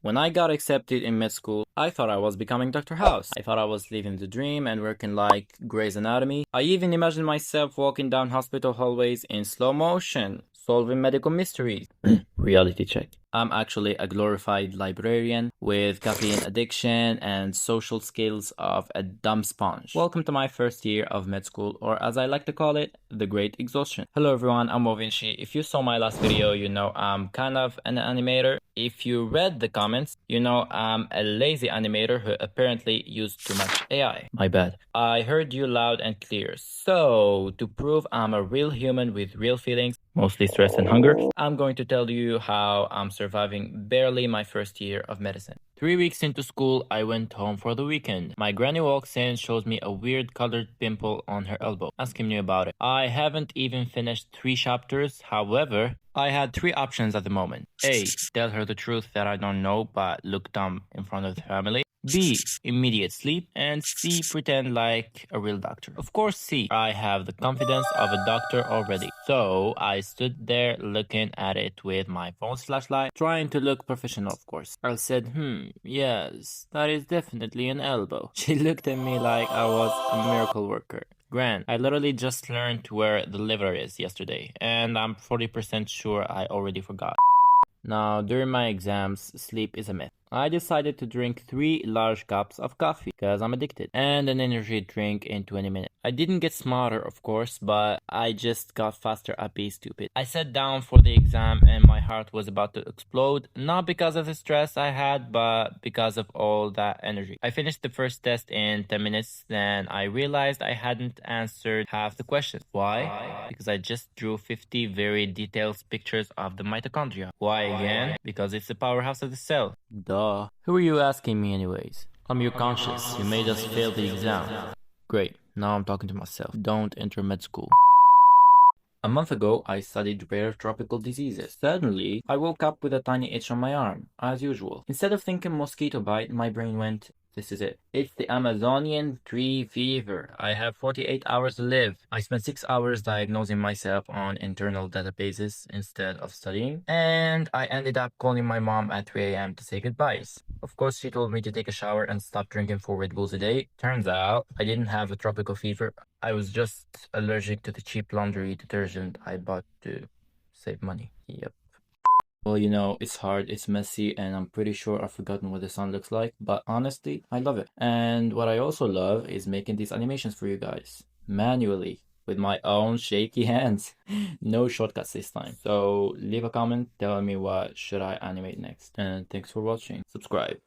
When I got accepted in med school, I thought I was becoming Dr. House. I thought I was living the dream and working like Grey's Anatomy. I even imagined myself walking down hospital hallways in slow motion, solving medical mysteries. Reality check. I'm actually a glorified librarian with caffeine addiction and social skills of a dumb sponge. Welcome to my first year of med school, or as I like to call it, the Great Exhaustion. Hello everyone, I'm Movinci. If you saw my last video, you know I'm kind of an animator. If you read the comments, you know I'm a lazy animator who apparently used too much AI. My bad. I heard you loud and clear. So, to prove I'm a real human with real feelings, mostly stress and hunger, I'm going to tell you how I'm surviving barely my first year of medicine. 3 weeks into school, I went home for the weekend. My granny walks in, shows me a weird colored pimple on her elbow, asking me about it. I haven't even finished 3 chapters, however, I had 3 options at the moment. A. Tell her the truth that I don't know but look dumb in front of the family. B. Immediate sleep. And C. Pretend like a real doctor. Of course C. I have the confidence of a doctor already. So I stood there looking at it with my phone's flashlight, trying to look professional of course. I said, yes, that is definitely an elbow. She looked at me like I was a miracle worker. Grant, I literally just learned where the liver is yesterday, and I'm 40% sure I already forgot. Now, during my exams, sleep is a myth. I decided to drink 3 large cups of coffee because I'm addicted, and an energy drink in 20 minutes. I didn't get smarter, of course, but I just got faster at being stupid. I sat down for the exam and my heart was about to explode, not because of the stress I had, but because of all that energy. I finished the first test in 10 minutes, then I realized I hadn't answered half the questions. Why? Because I just drew 50 very detailed pictures of the mitochondria. Why again? Because it's the powerhouse of the cell. Duh. Who are you asking me anyways? I'm your conscience. You made us fail the exam. Great. Now I'm talking to myself. Don't enter med school. A month ago, I studied rare tropical diseases. Suddenly, I woke up with a tiny itch on my arm, as usual. Instead of thinking mosquito bite, my brain went, this is it. It's the Amazonian tree fever. I have 48 hours to live. I spent 6 hours diagnosing myself on internal databases instead of studying, and I ended up calling my mom at 3 a.m. to say goodbyes. Of course, she told me to take a shower and stop drinking 4 Red Bulls a day. Turns out, I didn't have a tropical fever. I was just allergic to the cheap laundry detergent I bought to save money. Yep. Well, you know, it's hard, it's messy, and I'm pretty sure I've forgotten what the sun looks like, but honestly, I love it. And what I also love is making these animations for you guys, manually, with my own shaky hands. No shortcuts this time. So leave a comment telling me what should I animate next. And thanks for watching. Subscribe.